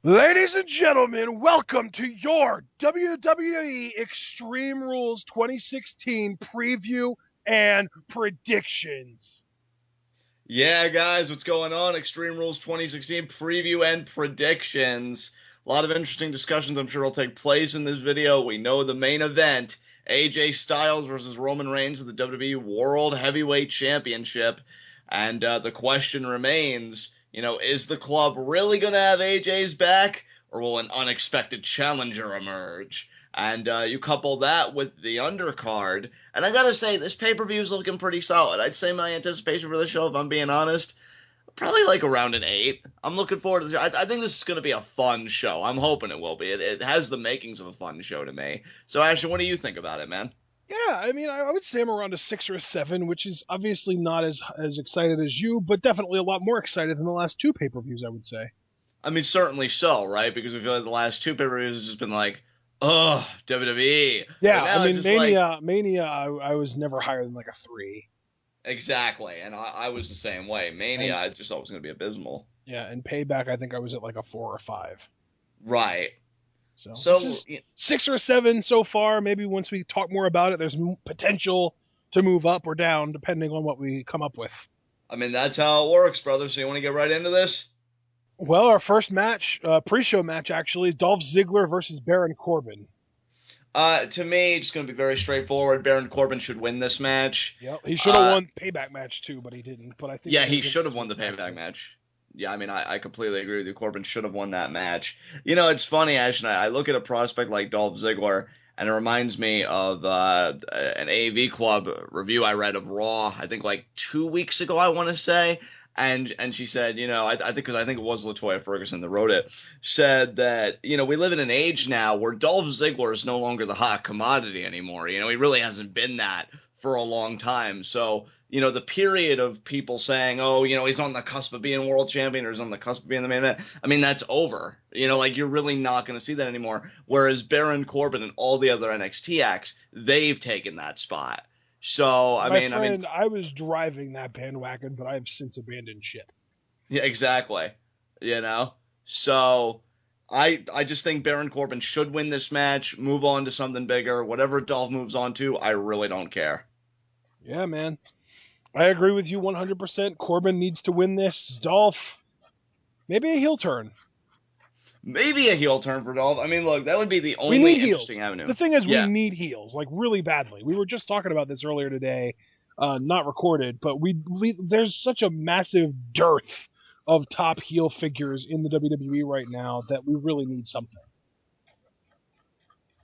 Ladies and gentlemen, welcome to your WWE Extreme Rules 2016 preview and predictions. Yeah, guys, what's going on? Extreme Rules 2016 preview and predictions. A lot of interesting discussions I'm sure will take place in this video. We know the main event, AJ Styles versus Roman Reigns for the WWE World Heavyweight Championship. And the question remains, is the club really going to have AJ's back, or will an unexpected challenger emerge? And you couple that with the undercard, and I gotta say, this pay-per-view is looking pretty solid. I'd say my anticipation for this show, if I'm being honest, probably like around an 8. I'm looking forward to this. I think this is going to be a fun show. I'm hoping it will be. It has the makings of a fun show to me. So, Ashton, what do you think about it, man? Yeah, I would say I'm around a 6 or a 7, which is obviously not as excited as you, but definitely a lot more excited than the last two pay-per-views, I would say. I mean, certainly so, right? Because we feel like the last two pay-per-views have just been like, oh, WWE. Yeah, But I now it's mean just like, Mania, I was never higher than like a 3. exactly. And I was the same way. Mania, And I just thought was going to be abysmal. yeah, and Payback, I think I was at like a 4 or 5. Right. So this So, is 6 or 7 so far. Maybe once we talk more about it, there's potential to move up or down depending on what we come up with. I mean, that's how it works, brother. So you want to get right into this? Well, our first match, pre-show match actually, Dolph Ziggler versus Baron Corbin. To me, it's going to be very straightforward. Baron Corbin should win this match. Yep, he should have won Payback match too, but he didn't. But I think Yeah, he's going he to get should have won this the match. payback match. Yeah, I mean, I completely agree with you. Corbin should have won that match. It's funny, Ashton. I look at a prospect like Dolph Ziggler, and it reminds me of an AV Club review I read of Raw, I think like 2 weeks ago, I want to say. And she said, because I think it was Latoya Ferguson that wrote it, said that, we live in an age now where Dolph Ziggler is no longer the hot commodity anymore. He really hasn't been that for a long time. So, the period of people saying, oh, he's on the cusp of being world champion or he's on the cusp of being the main event, I mean, that's over. Like you're really not going to see that anymore. Whereas Baron Corbin and all the other NXT acts, they've taken that spot. So, My I mean, friend, I was driving that bandwagon, but I have since abandoned ship. yeah, exactly. You know? So I just think Baron Corbin should win this match, move on to something bigger. Whatever Dolph moves on to, I really don't care. Yeah, man. I agree with you 100%. Corbin needs to win this. Dolph, maybe a heel turn. Maybe a heel turn for Dolph. I mean, look, that would be the We only need interesting heels. avenue. The thing is, we Yeah. need heels, like really badly. We were just talking about this earlier today, not recorded, but we there's such a massive dearth of top heel figures in the WWE right now that we really need something.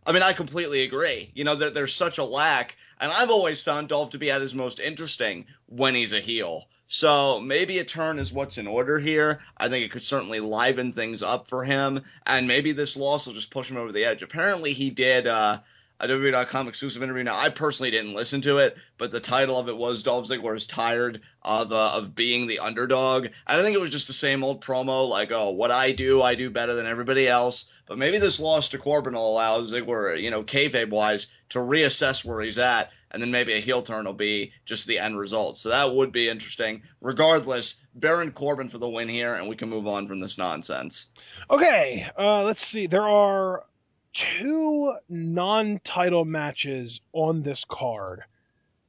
I mean, I completely agree. There's such a lack, and I've always found Dolph to be at his most interesting when he's a heel. So maybe a turn is what's in order here. I think it could certainly liven things up for him, and maybe this loss will just push him over the edge. Apparently, he did a WWE.com exclusive interview. Now, I personally didn't listen to it, but the title of it was Dolph Ziggler is tired of being the underdog. I think it was just the same old promo, like, oh, what I do better than everybody else. But maybe this loss to Corbin will allow Ziggler, kayfabe-wise, to reassess where he's at, and then maybe a heel turn will be just the end result. So that would be interesting. Regardless, Baron Corbin for the win here, and we can move on from this nonsense. Okay, let's see. There are two non-title matches on this card.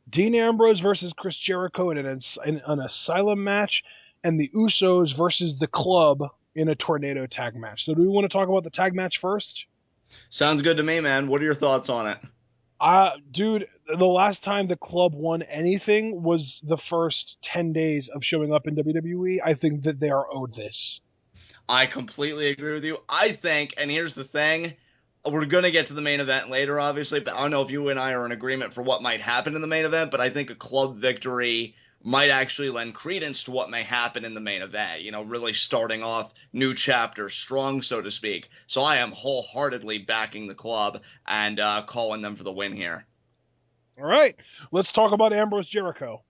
Dean Ambrose versus Chris Jericho in an Asylum match, and the Usos versus the Club in a Tornado tag match. So do we want to talk about the tag match first? Sounds good to me, man. What are your thoughts on it? Dude, the last time the Club won anything was the first 10 days of showing up in WWE. I think that they are owed this. I completely agree with you. I think, and here's the thing, we're going to get to the main event later, obviously, but I don't know if you and I are in agreement for what might happen in the main event, but I think a club victory might actually lend credence to what may happen in the main event, really starting off new chapter strong, so to speak. So I am wholeheartedly backing the club and calling them for the win here. All right, let's talk about Ambrose Jericho.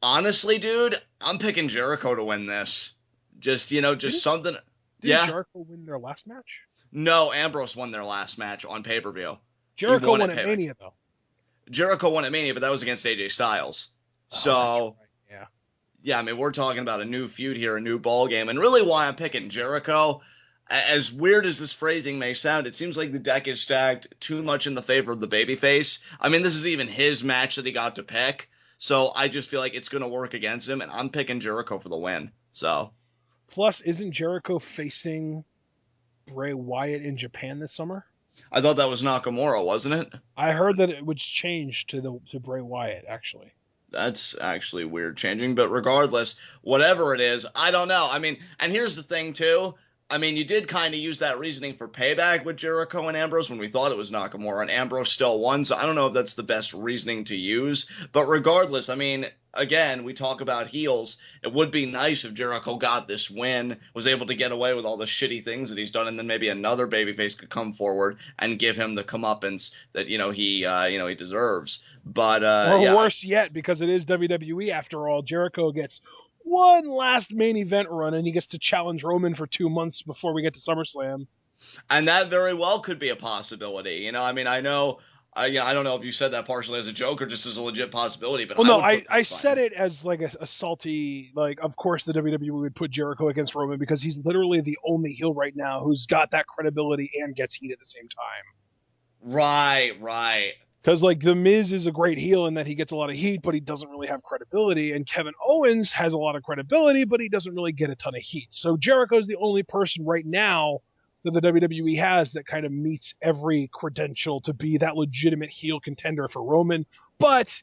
Honestly, dude, I'm picking Jericho to win this. Just, Didn't, something. didn't Yeah. Jericho win their last match? No, Ambrose won their last match on pay-per-view. He Jericho won won at at payback. Mania, though. Jericho won at Mania, but that was against AJ Styles. Oh, that's So, right. Yeah. yeah, I mean, we're talking about a new feud here, a new ball game, and really why I'm picking Jericho. As weird as this phrasing may sound, it seems like the deck is stacked too much in the favor of the babyface. I mean, this is even his match that he got to pick, so I just feel like it's going to work against him, and I'm picking Jericho for the win. So, Plus, isn't Jericho facing Bray Wyatt in Japan this summer? I thought that was Nakamura, wasn't it? I heard that it was changed to Bray Wyatt, actually. That's actually weird changing, but regardless, whatever it is, I don't know. I mean, and here's the thing too. I mean, you did kind of use that reasoning for payback with Jericho and Ambrose when we thought it was Nakamura, and Ambrose still won, so I don't know if that's the best reasoning to use. But regardless, I mean, again, we talk about heels. It would be nice if Jericho got this win, was able to get away with all the shitty things that he's done, and then maybe another babyface could come forward and give him the comeuppance that he deserves. But or worse yet, because it is WWE after all, Jericho gets one last main event run, and he gets to challenge Roman for 2 months before we get to SummerSlam. And that very well could be a possibility. I mean, I don't know if you said that partially as a joke or just as a legit possibility. But I said it as like a salty, like, of course the WWE would put Jericho against Roman because he's literally the only heel right now who's got that credibility and gets heat at the same time. Right. Because, like, The Miz is a great heel in that he gets a lot of heat, but he doesn't really have credibility. And Kevin Owens has a lot of credibility, but he doesn't really get a ton of heat. So Jericho's the only person right now that the WWE has that kind of meets every credential to be that legitimate heel contender for Roman. But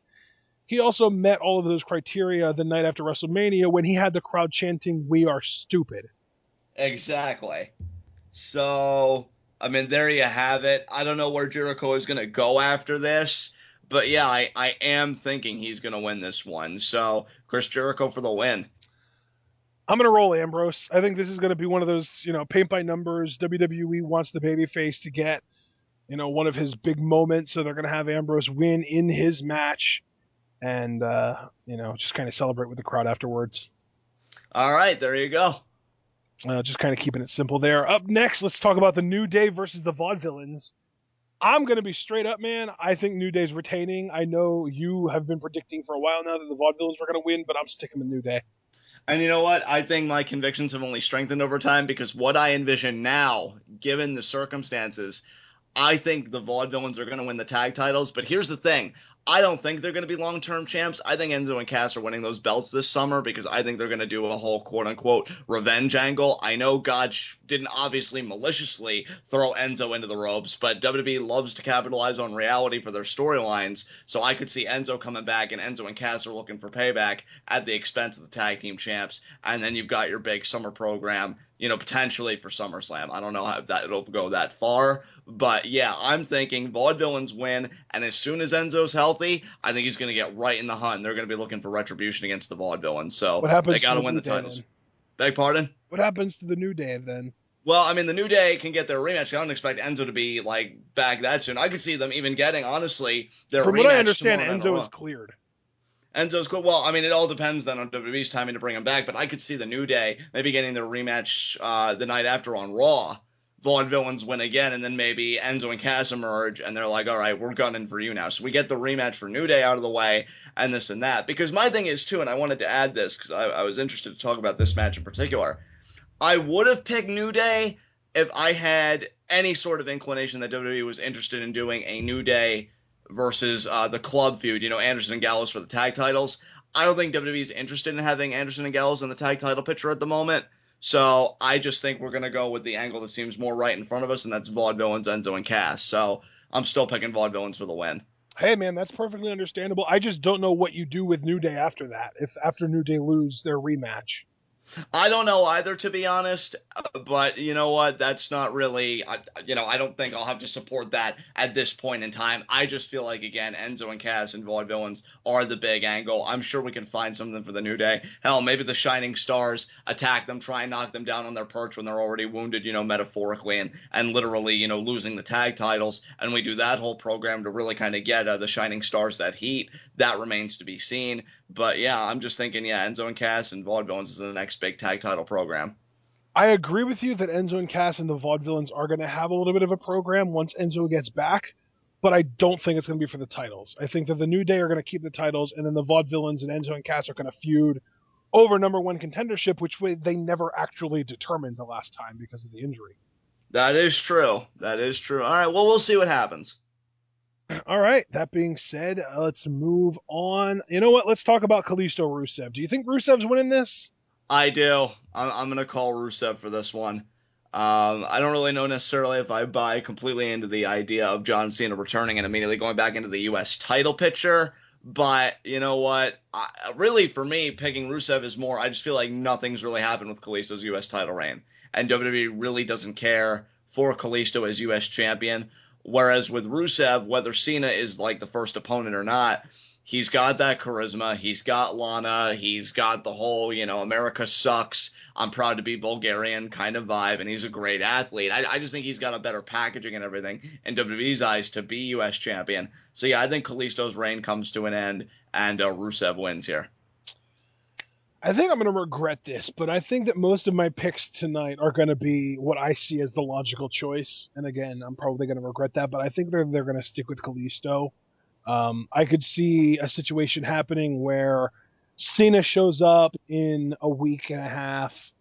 he also met all of those criteria the night after WrestleMania when he had the crowd chanting, "We are stupid." Exactly. So, I mean, there you have it. I don't know where Jericho is going to go after this, but yeah, I am thinking he's going to win this one. So, Chris Jericho for the win. I'm going to roll Ambrose. I think this is going to be one of those, paint by numbers. WWE wants the babyface to get, one of his big moments, so they're going to have Ambrose win in his match and, just kind of celebrate with the crowd afterwards. All right, there you go. Just kind of keeping it simple there. Up next, let's talk about the New Day versus the Vaudevillains. I'm going to be straight up, man. I think New Day's retaining. I know you have been predicting for a while now that the Vaudevillains were going to win, but I'm sticking with New Day. And you know what? I think my convictions have only strengthened over time because what I envision now, given the circumstances, I think the Vaudevillains are going to win the tag titles. But here's the thing. I don't think they're going to be long-term champs. I think Enzo and Cass are winning those belts this summer because I think they're going to do a whole quote-unquote revenge angle. I know Gotch didn't obviously maliciously throw Enzo into the ropes, but WWE loves to capitalize on reality for their storylines, so I could see Enzo coming back and Enzo and Cass are looking for payback at the expense of the tag team champs, and then you've got your big summer program, potentially for SummerSlam. I don't know how it'll go that far, but yeah, I'm thinking Vaudevillains win, and as soon as Enzo's healthy, I think he's going to get right in the hunt. They're going to be looking for retribution against the Vaudevillains, so they got to win the titles. Then? Beg pardon? What happens to the New Day then? Well, I mean, the New Day can get their rematch. I don't expect Enzo to be back that soon. I could see them even getting, honestly, their rematch. From what I understand, Enzo is cleared. Enzo's cool. Well, I mean, it all depends then on WWE's timing to bring him back, but I could see the New Day maybe getting their rematch the night after on Raw. Vaudevillains win again, and then maybe Enzo and Cass emerge, and they're like, all right, we're gunning for you now. So we get the rematch for New Day out of the way, and this and that. Because my thing is, too, and I wanted to add this, because I was interested to talk about this match in particular, I would have picked New Day if I had any sort of inclination that WWE was interested in doing a New Day versus the club feud, Anderson and Gallows for the tag titles. I don't think WWE is interested in having Anderson and Gallows in the tag title picture at the moment. So I just think we're going to go with the angle that seems more right in front of us, and that's Vaudevillains, Enzo, and Cass. So I'm still picking Vaudevillains for the win. Hey, man, that's perfectly understandable. I just don't know what you do with New Day after that, if after New Day lose their rematch. I don't know either, to be honest, but you know what? That's not really, I don't think I'll have to support that at this point in time. I just feel like, again, Enzo and Cass and Vaudevillains are the big angle. I'm sure we can find something for the New Day. Hell, maybe the Shining Stars attack them, try and knock them down on their perch when they're already wounded, metaphorically and literally, losing the tag titles. And we do that whole program to really kind of get the Shining Stars that heat. That remains to be seen. But yeah, I'm just thinking, Enzo and Cass and Vaudevillains is the next big tag title program. I agree with you that Enzo and Cass and the Vaudevillains are going to have a little bit of a program once Enzo gets back, but I don't think it's going to be for the titles. I think that the New Day are going to keep the titles, and then the Vaudevillains and Enzo and Cass are going to feud over number one contendership, which they never actually determined the last time because of the injury. That is true. That is true. All right, well, we'll see what happens. All right. That being said, let's move on. You know what? Let's talk about Kalisto Rusev. Do you think Rusev's winning this? I do. I'm going to call Rusev for this one. I don't really know necessarily if I buy completely into the idea of John Cena returning and immediately going back into the U.S. title picture. But you know what? Really, for me, picking Rusev is more. I just feel like nothing's really happened with Kalisto's U.S. title reign, and WWE really doesn't care for Kalisto as U.S. champion. Whereas with Rusev, whether Cena is like the first opponent or not, he's got that charisma. He's got Lana. He's got the whole, America sucks. I'm proud to be Bulgarian kind of vibe, and he's a great athlete. I just think he's got a better packaging and everything in WWE's eyes to be U.S. champion. So yeah, I think Kalisto's reign comes to an end, and Rusev wins here. I think I'm going to regret this, but I think that most of my picks tonight are going to be what I see as the logical choice. And again, I'm probably going to regret that, but I think they're going to stick with Kalisto. I could see a situation happening where Cena shows up in a week and a half,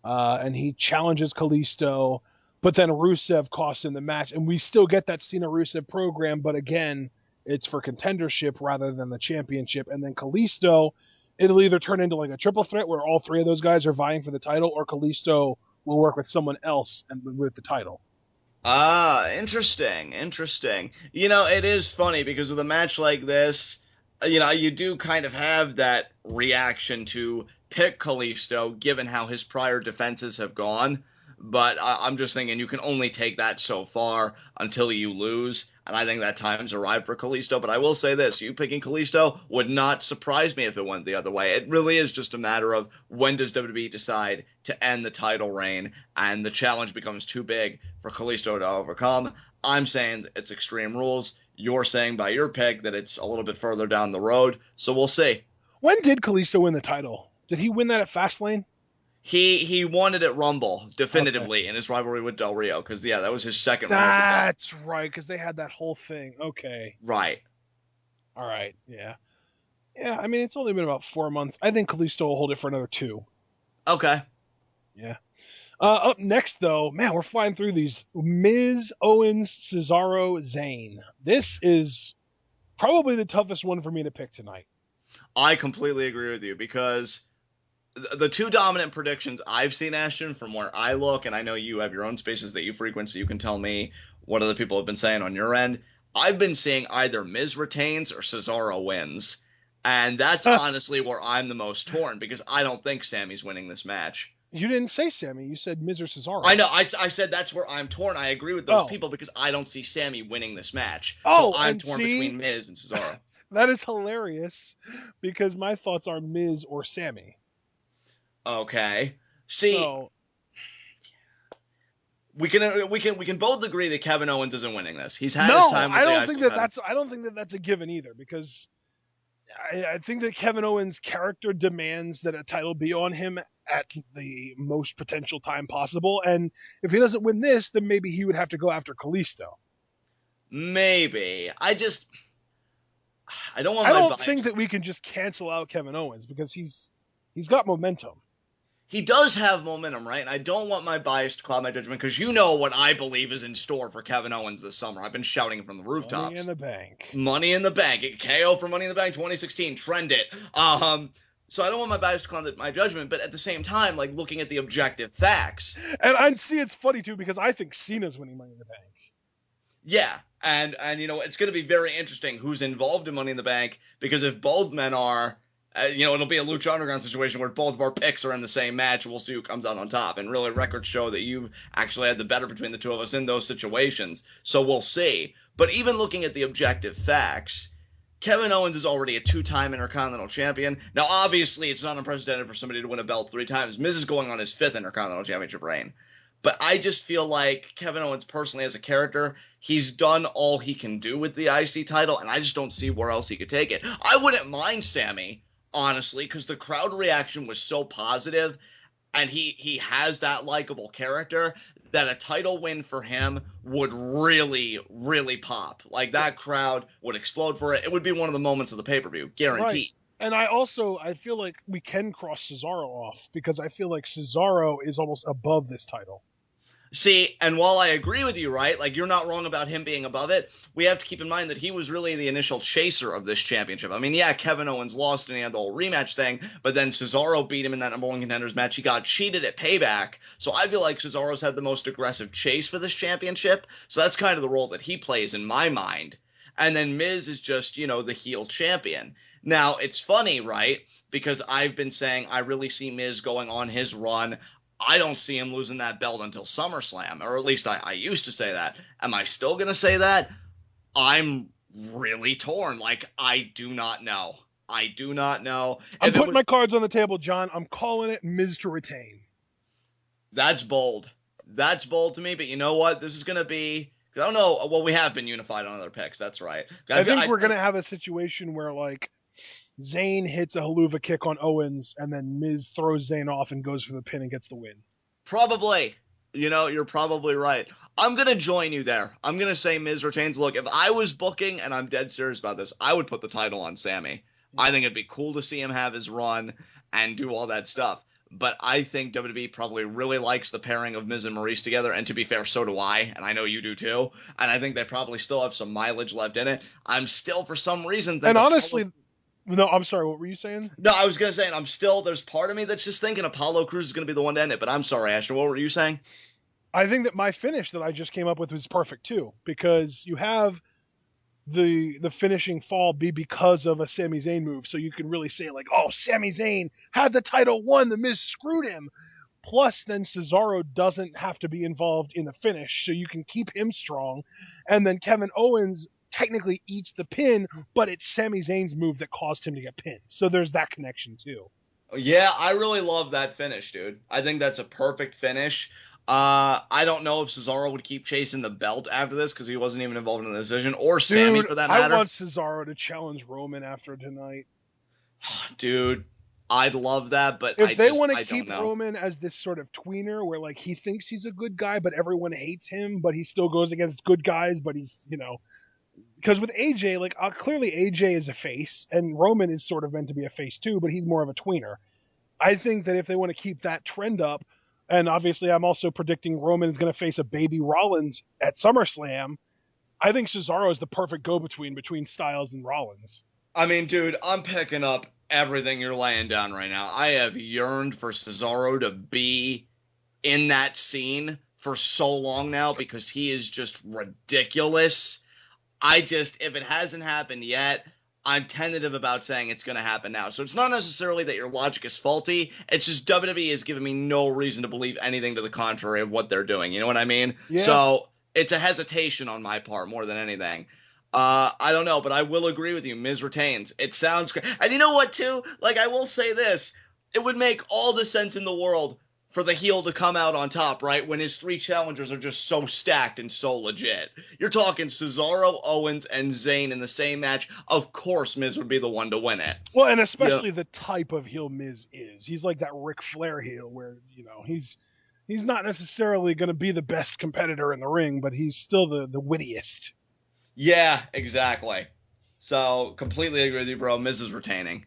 and he challenges Kalisto, but then Rusev costs him the match, and we still get that Cena-Rusev program, but again, it's for contendership rather than the championship. And then Kalisto, it'll either turn into like a triple threat where all three of those guys are vying for the title, or Kalisto will work with someone else and with the title. Interesting. It is funny because with a match like this, you do kind of have that reaction to pick Kalisto given how his prior defenses have gone. But I'm just thinking you can only take that so far until you lose. And I think that time's arrived for Kalisto. But I will say this, you picking Kalisto would not surprise me if it went the other way. It really is just a matter of when does WWE decide to end the title reign and the challenge becomes too big for Kalisto to overcome. I'm saying it's Extreme Rules. You're saying by your pick that it's a little bit further down the road. So we'll see. When did Kalisto win the title? Did he win that at Fastlane? He won it at Rumble definitively in his rivalry with Del Rio because that was his second run. That's right, because they had that whole thing. Okay, right. All right, yeah. I mean, it's only been about 4 months. I think Kalisto will hold it for another 2. Okay. Yeah. Up next, though, man, we're flying through these. Miz, Owens, Cesaro, Zayn. This is probably the toughest one for me to pick tonight. I completely agree with you because the two dominant predictions I've seen, Ashton, from where I look, and I know you have your own spaces that you frequent, so you can tell me what other people have been saying on your end. I've been seeing either Miz retains or Cesaro wins. And that's honestly where I'm the most torn because I don't think Sammy's winning this match. You didn't say Sammy. You said Miz or Cesaro. I know. I said that's where I'm torn. I agree with those people because I don't see Sammy winning this match. So I'm torn between Miz and Cesaro. That is hilarious because my thoughts are Miz or Sammy. Okay. See, we can both agree that Kevin Owens isn't winning this. He's had his time with the IC. I don't think that that's a given either because I think that Kevin Owens' character demands that a title be on him at the most potential time possible, and if he doesn't win this, then maybe he would have to go after Kalisto. Maybe. I don't think that we can just cancel out Kevin Owens because he's got momentum. He does have momentum, right? And I don't want my bias to cloud my judgment because you know what I believe is in store for Kevin Owens this summer. I've been shouting it from the rooftops. Money in the Bank. Money in the Bank. KO for Money in the Bank 2016. Trend it. So I don't want my bias to cloud my judgment, but at the same time, like looking at the objective facts. And I see it's funny too because I think Cena's winning Money in the Bank. Yeah, and it's going to be very interesting who's involved in Money in the Bank because if both men are, it'll be a Lucha Underground situation where both of our picks are in the same match. We'll see who comes out on top. And really, records show that you've actually had the better between the two of us in those situations. So we'll see. But even looking at the objective facts, Kevin Owens is already a 2-time Intercontinental Champion. Now, obviously, it's not unprecedented for somebody to win a belt 3 times. Miz is going on his 5th Intercontinental Championship reign. But I just feel like Kevin Owens personally as a character, he's done all he can do with the IC title, and I just don't see where else he could take it. I wouldn't mind Sammy, honestly, because the crowd reaction was so positive, and he has that likable character that a title win for him would really, really pop. Like, that crowd would explode for it. It would be one of the moments of the pay-per-view, guaranteed. And I feel like we can cross Cesaro off because I feel like Cesaro is almost above this title. See, and while I agree with you, right, like you're not wrong about him being above it, we have to keep in mind that he was really the initial chaser of this championship. I mean, yeah, Kevin Owens lost and he had the whole rematch thing, but then Cesaro beat him in that number one contenders match. He got cheated at Payback, so I feel like Cesaro's had the most aggressive chase for this championship, so that's kind of the role that he plays in my mind. And then Miz is just, the heel champion. Now, it's funny, right, because I've been saying I really see Miz going on his run. I don't see him losing that belt until SummerSlam, or at least I used to say that. Am I still going to say that? I'm really torn. Like, I do not know. I do not know. I'm putting my cards on the table, John. I'm calling it Miz to retain. That's bold. That's bold to me, but you know what? This is going to be... I don't know. Well, we have been unified on other picks. That's right. I think we're going to have a situation where, like, Zayn hits a haluva kick on Owens, and then Miz throws Zayn off and goes for the pin and gets the win. Probably. You're probably right. I'm going to join you there. I'm going to say Miz retains. Look, if I was booking, and I'm dead serious about this, I would put the title on Sammy. I think it'd be cool to see him have his run and do all that stuff. But I think WWE probably really likes the pairing of Miz and Maurice together, and to be fair, so do I, and I know you do too. And I think they probably still have some mileage left in it. I'm still, for some reason... And honestly... No, I'm sorry, what were you saying? No, I was going to say, and there's part of me that's just thinking Apollo Crews is going to be the one to end it, but I'm sorry, Ashton, what were you saying? I think that my finish that I just came up with was perfect too, because you have the finishing fall be because of a Sami Zayn move, so you can really say, like, oh, Sami Zayn had the title won, the Miz screwed him. Plus, then Cesaro doesn't have to be involved in the finish, so you can keep him strong. And then Kevin Owens technically eats the pin, but it's Sami Zayn's move that caused him to get pinned. So there's that connection too. Yeah, I really love that finish, dude. I think that's a perfect finish. I don't know if Cesaro would keep chasing the belt after this because he wasn't even involved in the decision, or Sammy for that matter. I want Cesaro to challenge Roman after tonight. Dude, I'd love that, but if they want to keep Roman as this sort of tweener where, like, he thinks he's a good guy, but everyone hates him, but he still goes against good guys, but he's, because with AJ, like, clearly AJ is a face, and Roman is sort of meant to be a face too, but he's more of a tweener. I think that if they want to keep that trend up, and obviously I'm also predicting Roman is going to face a baby Rollins at SummerSlam, I think Cesaro is the perfect go-between between Styles and Rollins. I mean, dude, I'm picking up everything you're laying down right now. I have yearned for Cesaro to be in that scene for so long now because he is just ridiculous. If it hasn't happened yet, I'm tentative about saying it's going to happen now. So it's not necessarily that your logic is faulty. It's just WWE has given me no reason to believe anything to the contrary of what they're doing. You know what I mean? Yeah. So it's a hesitation on my part more than anything. I don't know, but I will agree with you. Miz retains. It sounds great. And you know what, too? Like, I will say this. It would make all the sense in the world for the heel to come out on top, right? When his three challengers are just so stacked and so legit. You're talking Cesaro, Owens, and Zayn in the same match. Of course, Miz would be the one to win it. Well, and especially the type of heel Miz is. He's like that Ric Flair heel where, he's not necessarily going to be the best competitor in the ring, but he's still the wittiest. Yeah, exactly. So, completely agree with you, bro. Miz is retaining.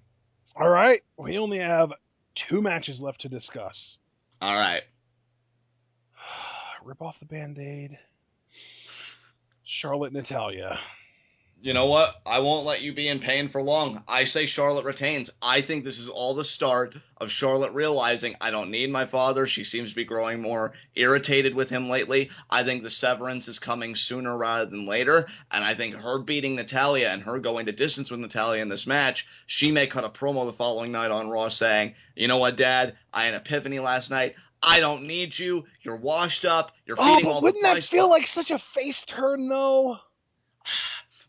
All right. We only have 2 matches left to discuss. All right. Rip off the Band-Aid. Charlotte, Natalya. You know what? I won't let you be in pain for long. I say Charlotte retains. I think this is all the start of Charlotte realizing I don't need my father. She seems to be growing more irritated with him lately. I think the severance is coming sooner rather than later. And I think her beating Natalya and her going to distance with Natalya in this match, she may cut a promo the following night on Raw saying, you know what, Dad? I had an epiphany last night. I don't need you. You're washed up. You're feeding all the... wouldn't that feel like such a face turn, though?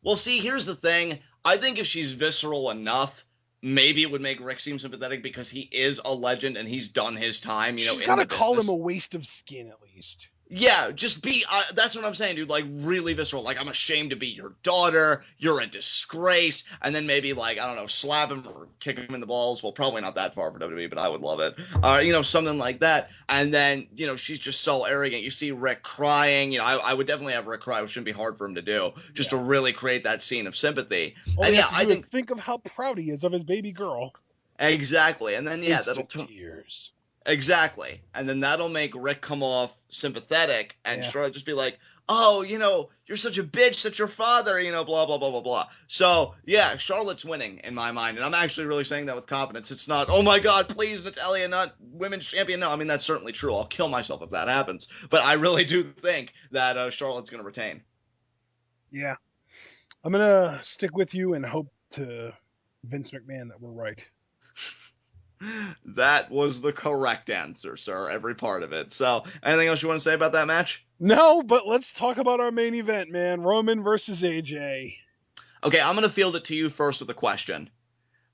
Well, see, here's the thing. I think if she's visceral enough, maybe it would make Rick seem sympathetic because he is a legend and he's done his time, She's got to call him a waste of skin, at least. Yeah, just be, that's what I'm saying, dude, like, really visceral. Like, I'm ashamed to be your daughter, you're a disgrace, and then maybe, like, I don't know, slap him or kick him in the balls. Well, probably not that far for WWE, but I would love it. Something like that. And then, she's just so arrogant. You see Rick crying. I would definitely have Rick cry, which shouldn't be hard for him to do, just to really create that scene of sympathy. And yeah, I think of how proud he is of his baby girl. Exactly. And then, yeah, that'll Instant turn. tears. Exactly. And then that'll make Rick come off sympathetic and Yeah. Charlotte just be like, oh, you're such a bitch, such your father, blah, blah, blah, blah, blah. So, yeah, Charlotte's winning in my mind. And I'm actually really saying that with confidence. It's not, oh my God, please, Natalya, not women's champion. No, I mean, that's certainly true. I'll kill myself if that happens. But I really do think that Charlotte's going to retain. Yeah. I'm going to stick with you and hope to Vince McMahon that we're right. That was the correct answer, sir. Every part of it. So, anything else you want to say about that match? No, but let's talk about our main event, man. Roman versus AJ. Okay, I'm going to field it to you first with a question.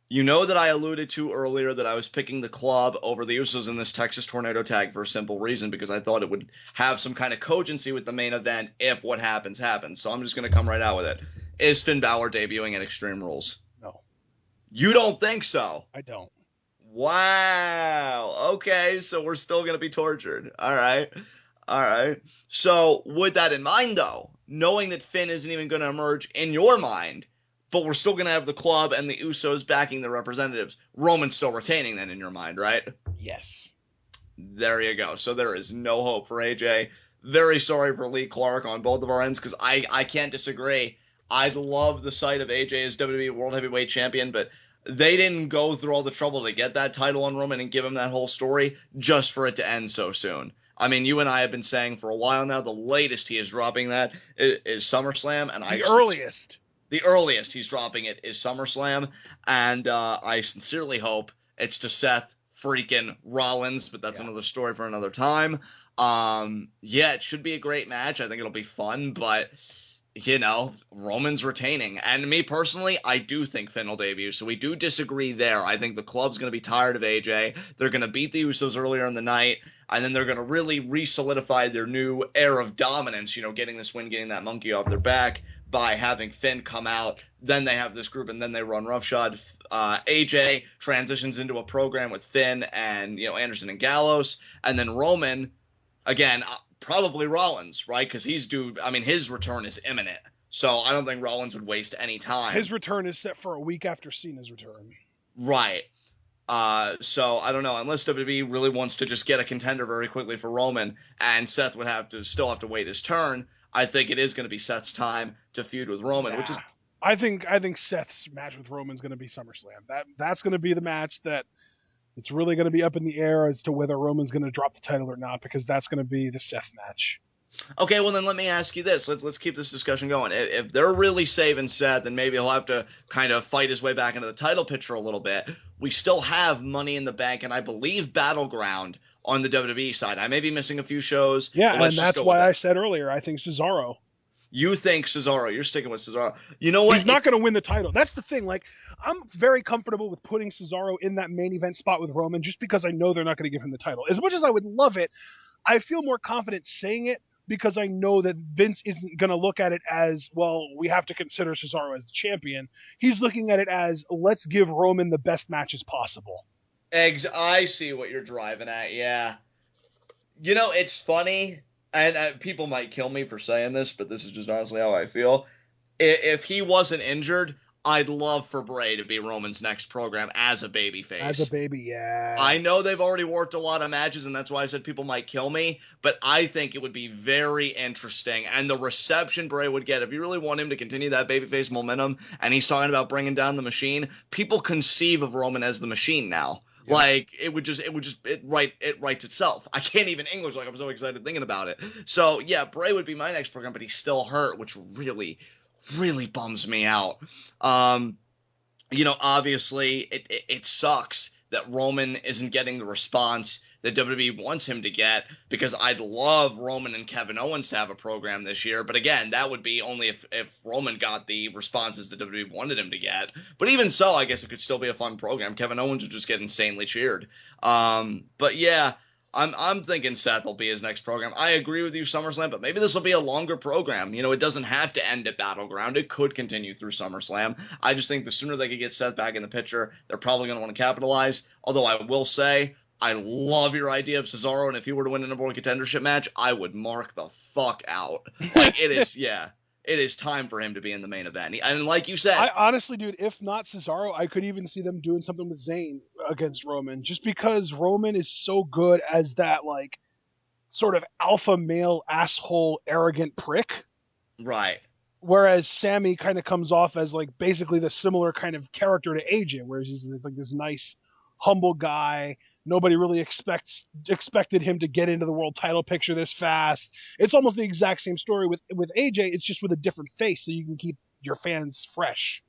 You know that I alluded to earlier that I was picking the club over the Usos in this Texas Tornado tag for a simple reason, because I thought it would have some kind of cogency with the main event if what happens, happens. So I'm just going to come right out with it. Is Finn Balor debuting at Extreme Rules? No, You don't think so? I don't. Wow. Okay, so we're still going to be tortured. All right. All right. So with that in mind, though, knowing that Finn isn't even going to emerge in your mind, but we're still going to have the club and the Usos backing the representatives, Roman's still retaining then in your mind, right? Yes. There you go. So there is no hope for AJ. Very sorry for Lee Clark on both of our ends, because I can't disagree. I love the sight of AJ as WWE World Heavyweight Champion, but they didn't go through all the trouble to get that title on Roman and give him that whole story just for it to end so soon. I mean, you and I have been saying for a while now, the latest he is dropping that is SummerSlam, and the earliest he's dropping it is SummerSlam, and I sincerely hope it's to Seth freaking Rollins, but that's another story for another time. Yeah, it should be a great match. I think it'll be fun, but Roman's retaining. And me personally, I do think Finn will debut, so we do disagree there. I think the club's going to be tired of AJ. They're going to beat the Usos earlier in the night, and then they're going to really re-solidify their new air of dominance, getting this win, getting that monkey off their back by having Finn come out. Then they have this group, and then they run roughshod. AJ transitions into a program with Finn and, Anderson and Gallows, and then Roman, again, probably Rollins, right? Because he's due. I mean, his return is imminent. So I don't think Rollins would waste any time. His return is set for a week after Cena's return. Right. So I don't know. Unless WWE really wants to just get a contender very quickly for Roman, and Seth would still have to wait his turn, I think it is going to be Seth's time to feud with Roman, which is. I think Seth's match with Roman is going to be SummerSlam. That's going to be the match that. It's really going to be up in the air as to whether Roman's going to drop the title or not, because that's going to be the Seth match. Okay, well then let me ask you this. Let's keep this discussion going. If they're really saving Seth, then maybe he'll have to kind of fight his way back into the title picture a little bit. We still have Money in the Bank and I believe Battleground on the WWE side. I may be missing a few shows. Yeah, and that's why I said earlier, I think Cesaro. You think Cesaro. You're sticking with Cesaro. You know what? He's not going to win the title. That's the thing. Like, I'm very comfortable with putting Cesaro in that main event spot with Roman just because I know they're not going to give him the title. As much as I would love it, I feel more confident saying it because I know that Vince isn't going to look at it as, well, we have to consider Cesaro as the champion. He's looking at it as, let's give Roman the best matches possible. I see what you're driving at, yeah. It's funny. And people might kill me for saying this, but this is just honestly how I feel. If he wasn't injured, I'd love for Bray to be Roman's next program as a babyface. As a baby, yeah. I know they've already worked a lot of matches, and that's why I said people might kill me, but I think it would be very interesting. And the reception Bray would get, if you really want him to continue that babyface momentum, and he's talking about bringing down the Machine, people conceive of Roman as the Machine now. Yeah. Like, it writes itself. I can't even English, like I'm so excited thinking about it. So, yeah, Bray would be my next program, but he's still hurt, which really, really bums me out. Obviously, it sucks that Roman isn't getting the response that WWE wants him to get, because I'd love Roman and Kevin Owens to have a program this year. But again, that would be only if Roman got the responses that WWE wanted him to get. But even so, I guess it could still be a fun program. Kevin Owens would just get insanely cheered. But yeah, I'm thinking Seth will be his next program. I agree with you, SummerSlam, but maybe this will be a longer program. It doesn't have to end at Battleground. It could continue through SummerSlam. I just think the sooner they can get Seth back in the picture, they're probably going to want to capitalize. Although I will say, I love your idea of Cesaro, and if he were to win a number one contendership match, I would mark the fuck out. Like, it is, yeah. it is time for him to be in the main event. And like you said, I honestly, dude, if not Cesaro, I could even see them doing something with Zayn against Roman, just because Roman is so good as that, like, sort of alpha male asshole arrogant prick. right. Whereas Sammy kind of comes off as like basically the similar kind of character to AJ, whereas he's like this nice, humble guy. Nobody really expected him to get into the world title picture this fast. It's almost the exact same story with AJ. It's just with a different face, so you can keep your fans fresh.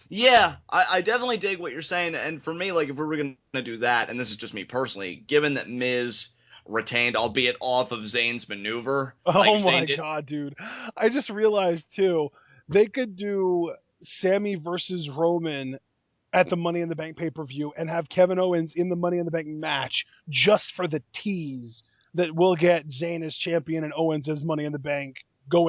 Yeah, I definitely dig what you're saying. And for me, like, if we were going to do that, and this is just me personally, given that Miz retained, albeit off of Zayn's maneuver, like Oh Zayn my did. god, dude! I just realized too, they could do Sammy versus Roman at the Money in the Bank pay-per-view and have Kevin Owens in the Money in the Bank match just for the tease that we'll get Zayn as champion and Owens as Money in the Bank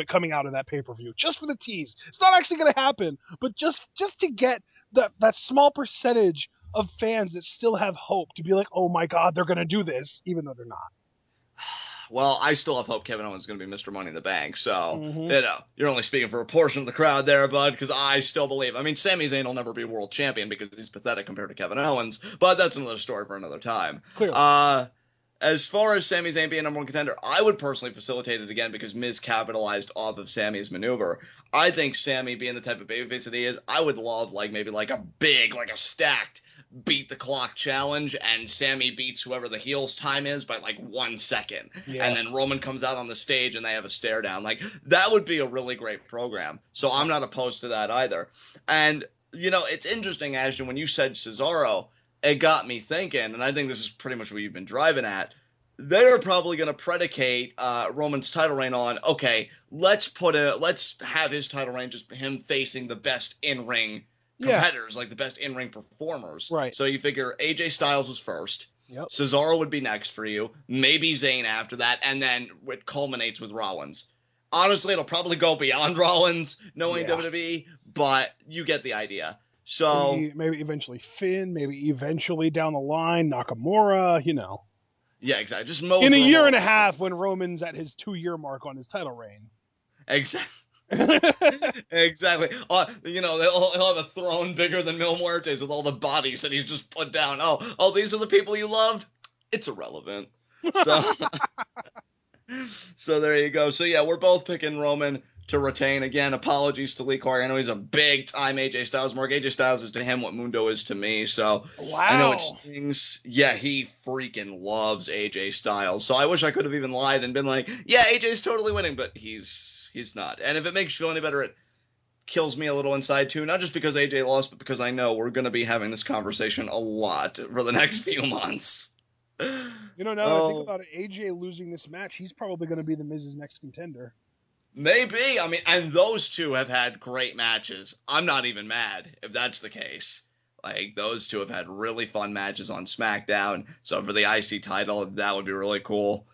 coming out of that pay-per-view. Just for the tease. It's not actually going to happen, but just to get that small percentage of fans that still have hope to be like, oh my god, they're going to do this, even though they're not. Well, I still have hope Kevin Owens is going to be Mr. Money in the Bank. So, Mm-hmm. you're only speaking for a portion of the crowd there, bud, because I still believe. I mean, Sami Zayn will never be world champion because he's pathetic compared to Kevin Owens, but that's another story for another time. Clearly. As far as Sami Zayn being number one contender, I would personally facilitate it again because Miz capitalized off of Sami's maneuver. I think Sami being the type of babyface that he is, I would love maybe a big, like a stacked beat the clock challenge, and Sami beats whoever the heel's time is by 1 second. Yeah. And then Roman comes out on the stage and they have a stare down. That would be a really great program. So I'm not opposed to that either. And, it's interesting, Ashton, when you said Cesaro, it got me thinking, and I think this is pretty much what you've been driving at. They're probably going to predicate Roman's title reign on, okay, let's have his title reign just him facing the best in-ring competitors, the best in-ring performers. Right. So you figure AJ Styles was first. Yep. Cesaro would be next for you. Maybe Zayn after that, and then it culminates with Rollins. Honestly, it'll probably go beyond Rollins, knowing WWE, but you get the idea. So maybe eventually Finn, maybe eventually down the line Nakamura, Yeah, exactly. Just in a year and a half when Roman's at his 2-year mark on his title reign. Exactly. Exactly. He'll have a throne bigger than Mil Muertes with all the bodies that he's just put down. Oh, these are the people you loved? It's irrelevant. So, so there you go. So yeah, we're both picking Roman to retain. Again, apologies to Lee Corey. I know he's a big time AJ Styles mark. AJ Styles is to him what Mundo is to me. So wow. I know it stings. Yeah, he freaking loves AJ Styles. So I wish I could have even lied and been like, yeah, AJ's totally winning, but he's not. And if it makes you feel any better, it kills me a little inside too. Not just because AJ lost, but because I know we're going to be having this conversation a lot for the next few months. Now that I think about it, AJ losing this match, he's probably going to be the Miz's next contender. Maybe. I mean, and those two have had great matches. I'm not even mad if that's the case. Those two have had really fun matches on SmackDown. So for the IC title, that would be really cool.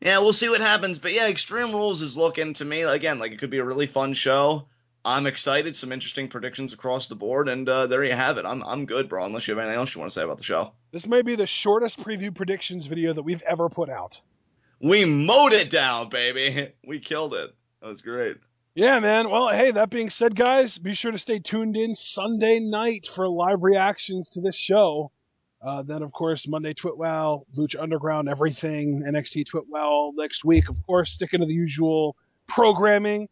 Yeah, we'll see what happens. But yeah, Extreme Rules is looking to me, again, it could be a really fun show. I'm excited. Some interesting predictions across the board. And there you have it. I'm good, bro, unless you have anything else you want to say about the show. This may be the shortest preview predictions video that we've ever put out. We mowed it down, baby. We killed it. That was great. Yeah, man. Well, hey, that being said, guys, be sure to stay tuned in Sunday night for live reactions to this show. Then, of course, Monday Twitwell, Lucha Underground, everything, NXT Twitwell next week. Of course, sticking to the usual programming.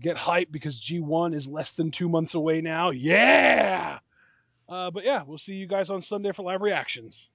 Get hyped because G1 is less than 2 months away now. Yeah! But yeah, we'll see you guys on Sunday for live reactions.